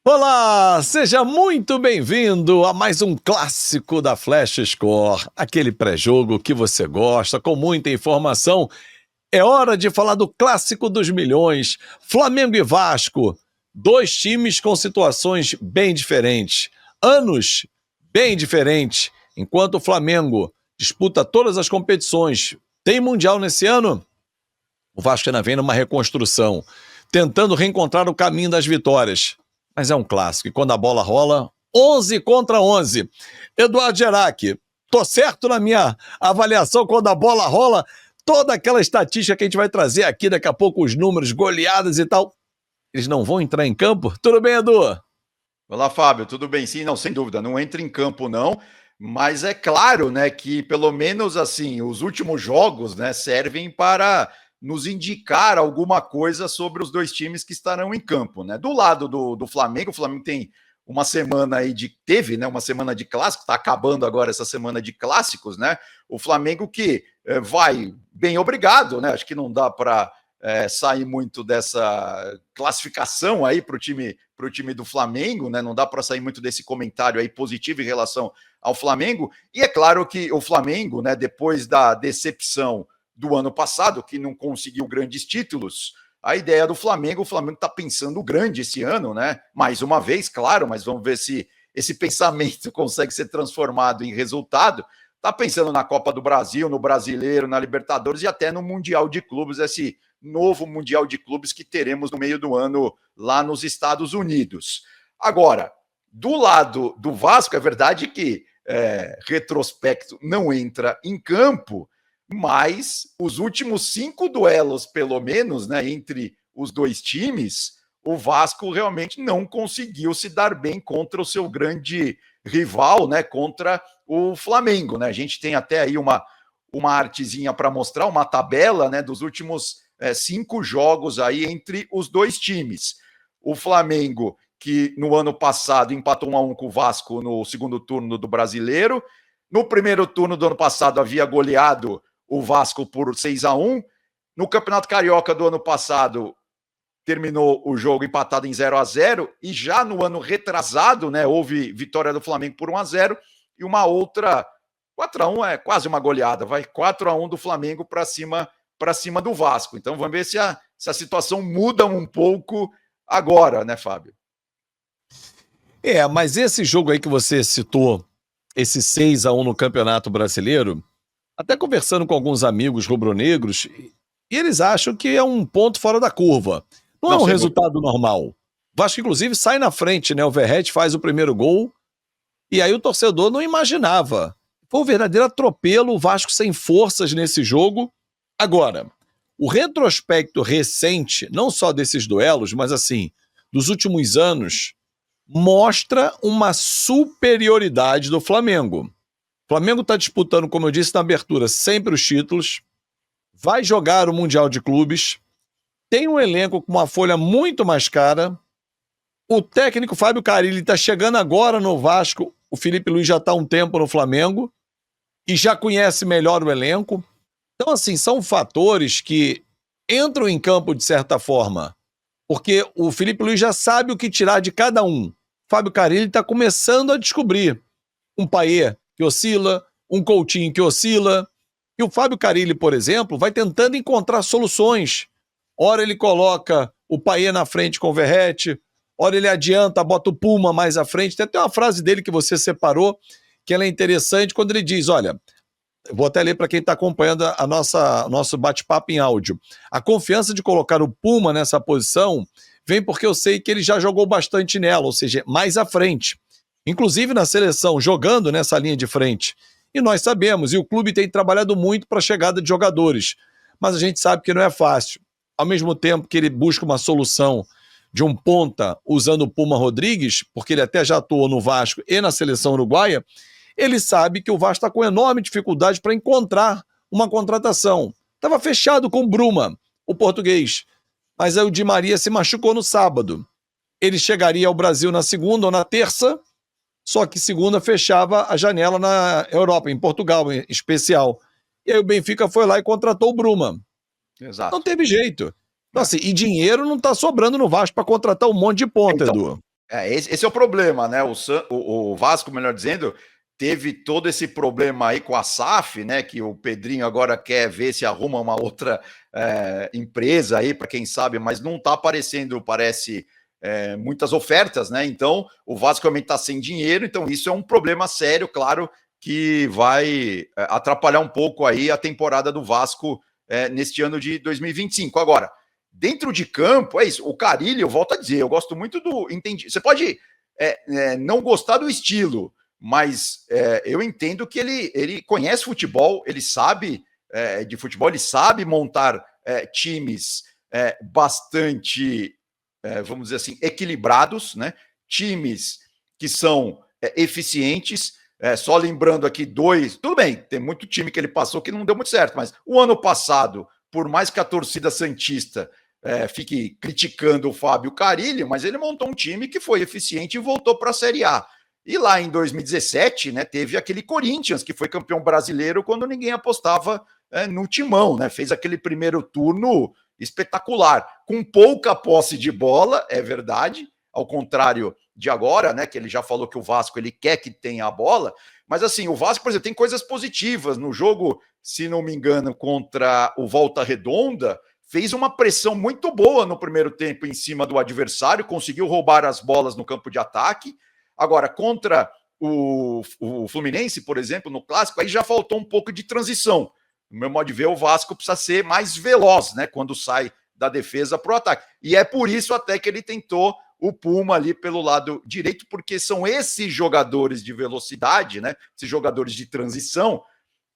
Olá, seja muito bem-vindo a mais um clássico da Flash Score, aquele pré-jogo que você gosta, com muita informação. É hora de falar do clássico dos milhões, Flamengo e Vasco, dois times com situações bem diferentes, anos bem diferentes. Enquanto o Flamengo disputa todas as competições, tem Mundial nesse ano, o Vasco ainda vem numa reconstrução, tentando reencontrar o caminho das vitórias. Mas é um clássico, e quando a bola rola, 11 contra 11. Eduardo Gerac, tô certo na minha avaliação quando a bola rola? Toda aquela estatística que a gente vai trazer aqui, daqui a pouco os números, goleadas e tal, eles não vão entrar em campo? Tudo bem, Edu? Olá, Fábio, tudo bem? Sim, não, sem dúvida, não entra em campo não, mas é claro, né, que pelo menos assim, os últimos jogos, né, servem para nos indicar alguma coisa sobre os dois times que estarão em campo, né? Do lado do Flamengo, o Flamengo tem uma semana aí teve, né, uma semana de clássicos, está acabando agora essa semana de clássicos, né? O Flamengo que vai bem obrigado, né? Acho que não dá para sair muito dessa classificação aí para o time do Flamengo, né? Não dá para sair muito desse comentário aí positivo em relação ao Flamengo. E é claro que o Flamengo, né, depois da decepção do ano passado, que não conseguiu grandes títulos, a ideia do Flamengo, o Flamengo está pensando grande esse ano, né? Mais uma vez, claro, mas vamos ver se esse pensamento consegue ser transformado em resultado. Está pensando na Copa do Brasil, no Brasileiro, na Libertadores e até no Mundial de Clubes, esse novo Mundial de Clubes que teremos no meio do ano lá nos Estados Unidos. Agora, do lado do Vasco, é verdade que retrospecto não entra em campo, mas os últimos 5 duelos, pelo menos, né, entre os dois times, o Vasco realmente não conseguiu se dar bem contra o seu grande rival, né, contra o Flamengo, né? A gente tem até aí uma artezinha para mostrar, uma tabela, né, dos últimos 5 jogos aí entre os dois times. O Flamengo, que no ano passado empatou 1-1 com o Vasco no segundo turno do Brasileiro. No primeiro turno do ano passado havia goleado o Vasco por 6-1. No Campeonato Carioca do ano passado terminou o jogo empatado em 0-0 e já no ano retrasado, né, houve vitória do Flamengo por 1-0 e uma outra 4-1 é quase uma goleada, vai 4-1 do Flamengo para cima do Vasco. Então vamos ver se a situação muda um pouco agora, né, Fábio? Mas esse jogo aí que você citou, esse 6-1 no Campeonato Brasileiro, até conversando com alguns amigos rubro-negros, e eles acham que é um ponto fora da curva. Não é Não, um sem dúvida. resultado normal. O Vasco, inclusive, sai na frente, né? O Verratti faz o primeiro gol, e aí o torcedor não imaginava. Foi um verdadeiro atropelo, o Vasco sem forças nesse jogo. Agora, o retrospecto recente, não só desses duelos, mas assim, dos últimos anos, mostra uma superioridade do Flamengo. O Flamengo está disputando, como eu disse na abertura, sempre os títulos, vai jogar o Mundial de Clubes, tem um elenco com uma folha muito mais cara, o técnico Fábio Carille está chegando agora no Vasco, o Felipe Luiz já está há um tempo no Flamengo e já conhece melhor o elenco. Então, assim, são fatores que entram em campo de certa forma, porque o Felipe Luiz já sabe o que tirar de cada um. Fábio Carille está começando a descobrir um Payet que oscila, um Coutinho que oscila, e o Fábio Carille, por exemplo, vai tentando encontrar soluções. Ora ele coloca o Payet na frente com o Verratti, ora ele adianta, bota o Puma mais à frente. Tem até uma frase dele que você separou, que ela é interessante, quando ele diz, olha, vou até ler para quem está acompanhando nosso bate-papo em áudio. A confiança de colocar o Puma nessa posição vem porque eu sei que ele já jogou bastante nela, ou seja, mais à frente. Inclusive na seleção, jogando nessa linha de frente. E nós sabemos, e o clube tem trabalhado muito para a chegada de jogadores. Mas a gente sabe que não é fácil. Ao mesmo tempo que ele busca uma solução de um ponta usando o Puma Rodrigues, porque ele até já atuou no Vasco e na seleção uruguaia, ele sabe que o Vasco está com enorme dificuldade para encontrar uma contratação. Estava fechado com o Bruma, o português. Mas aí o Di Maria se machucou no sábado. Ele chegaria ao Brasil na segunda ou na terça, só que segunda fechava a janela na Europa, em Portugal em especial. E aí o Benfica foi lá e contratou o Bruma. Não Exato. teve jeito. Então, assim, e dinheiro não está sobrando no Vasco para contratar um monte de ponta, Então, Edu. Esse é o problema, né? O Vasco, melhor dizendo, teve todo esse problema aí com a SAF, né? Que o Pedrinho agora quer ver se arruma uma outra empresa aí, para quem sabe, mas não está aparecendo, parece, muitas ofertas, né? Então o Vasco realmente está sem dinheiro, então isso é um problema sério, claro, que vai atrapalhar um pouco aí a temporada do Vasco neste ano de 2025. Agora, dentro de campo, é isso. O Carille, eu volto a dizer, eu gosto muito do. Entendi. Você pode não gostar do estilo, mas eu entendo que ele conhece futebol, ele sabe de futebol, ele sabe montar times bastante, vamos dizer assim, equilibrados, né? Times que são eficientes. Só lembrando aqui dois, tudo bem, tem muito time que ele passou que não deu muito certo, mas o ano passado, por mais que a torcida santista fique criticando o Fábio Carille, mas ele montou um time que foi eficiente e voltou para a Série A. E lá em 2017, né, teve aquele Corinthians, que foi campeão brasileiro quando ninguém apostava no timão, né? Fez aquele primeiro turno espetacular, com pouca posse de bola, é verdade, ao contrário de agora, né, que ele já falou que o Vasco ele quer que tenha a bola, mas assim, o Vasco, por exemplo, tem coisas positivas no jogo, se não me engano, contra o Volta Redonda, fez uma pressão muito boa no primeiro tempo em cima do adversário, conseguiu roubar as bolas no campo de ataque. Agora, contra o Fluminense, por exemplo, no Clássico, aí já faltou um pouco de transição. No meu modo de ver, o Vasco precisa ser mais veloz, né, quando sai da defesa para o ataque. E é por isso até que ele tentou o Puma ali pelo lado direito, porque são esses jogadores de velocidade, né, esses jogadores de transição,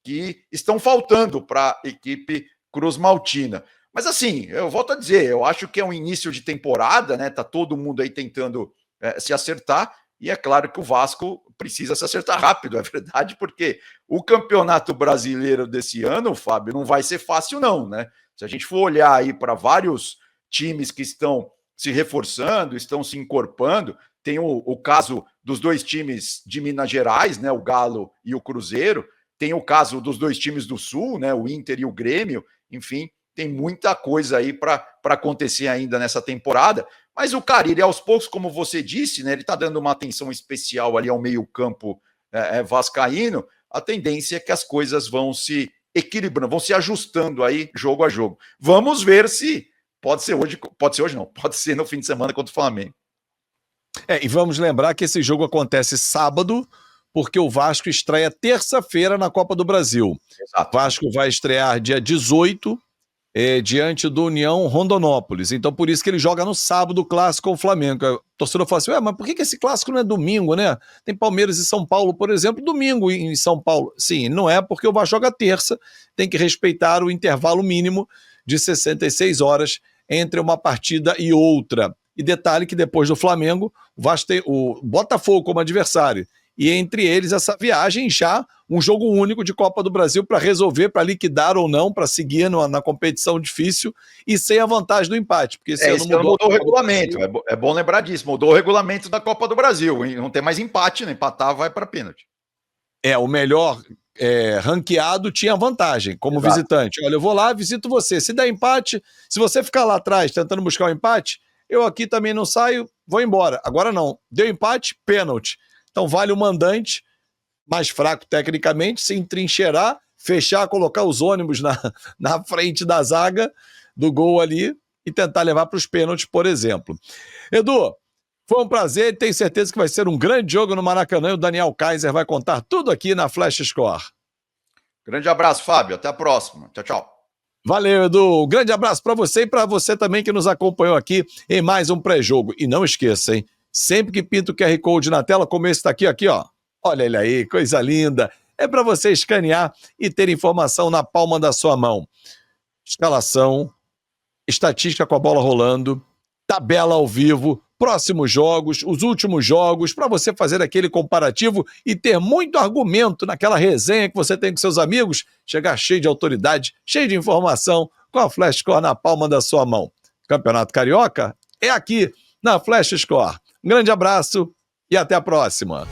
que estão faltando para a equipe Cruz Maltina. Mas assim, eu volto a dizer, eu acho que é um início de temporada, né? Tá todo mundo aí tentando se acertar, e é claro que o Vasco precisa se acertar rápido, é verdade, porque o Campeonato Brasileiro desse ano, Fábio, não vai ser fácil, não, né? Se a gente for olhar aí para vários times que estão se reforçando, estão se encorpando, tem o caso dos dois times de Minas Gerais, né? O Galo e o Cruzeiro, tem o caso dos dois times do Sul, né? O Inter e o Grêmio, enfim, tem muita coisa aí para acontecer ainda nessa temporada, mas o Carille, aos poucos, como você disse, né, ele está dando uma atenção especial ali ao meio-campo vascaíno, a tendência é que as coisas vão se equilibrando, vão se ajustando aí jogo a jogo. Vamos ver se pode ser hoje não, pode ser no fim de semana contra o Flamengo. E vamos lembrar que esse jogo acontece sábado, porque o Vasco estreia terça-feira na Copa do Brasil. Exato. O Vasco vai estrear dia 18, diante do União Rondonópolis. Então, por isso que ele joga no sábado o clássico com o Flamengo. O torcedor fala assim, mas por que esse clássico não é domingo, né? Tem Palmeiras e São Paulo, por exemplo, domingo em São Paulo. Sim, não é porque o Vasco joga terça, tem que respeitar o intervalo mínimo de 66 horas entre uma partida e outra. E detalhe que depois do Flamengo, o Vasco tem o Botafogo como adversário. E entre eles essa viagem já, um jogo único de Copa do Brasil para resolver, para liquidar ou não, para seguir na competição difícil e sem a vantagem do empate. Porque esse ano mudou o regulamento, é bom lembrar disso, mudou o regulamento da Copa do Brasil, não tem mais empate, né? Empatar vai para pênalti. O melhor ranqueado tinha vantagem como Exato. Visitante. Olha, eu vou lá, visito você. Se der empate, se você ficar lá atrás tentando buscar o empate, eu aqui também não saio, vou embora. Agora não, deu empate, pênalti. Então vale o mandante, mais fraco tecnicamente, se entrincheirar, fechar, colocar os ônibus na frente da zaga do gol ali e tentar levar para os pênaltis, por exemplo. Edu, foi um prazer, tenho certeza que vai ser um grande jogo no Maracanã e o Daniel Kaiser vai contar tudo aqui na Flash Score. Grande abraço, Fábio, até a próxima. Tchau, tchau. Valeu, Edu. Um grande abraço para você e para você também que nos acompanhou aqui em mais um pré-jogo. E não esqueça, hein? Sempre que pinta o QR Code na tela, como esse tá aqui, ó. Olha ele aí, coisa linda. É para você escanear e ter informação na palma da sua mão. Escalação, estatística com a bola rolando, tabela ao vivo, próximos jogos, os últimos jogos, para você fazer aquele comparativo e ter muito argumento naquela resenha que você tem com seus amigos, chegar cheio de autoridade, cheio de informação, com a Flash Score na palma da sua mão. Campeonato Carioca é aqui na Flash Score. Um grande abraço e até a próxima.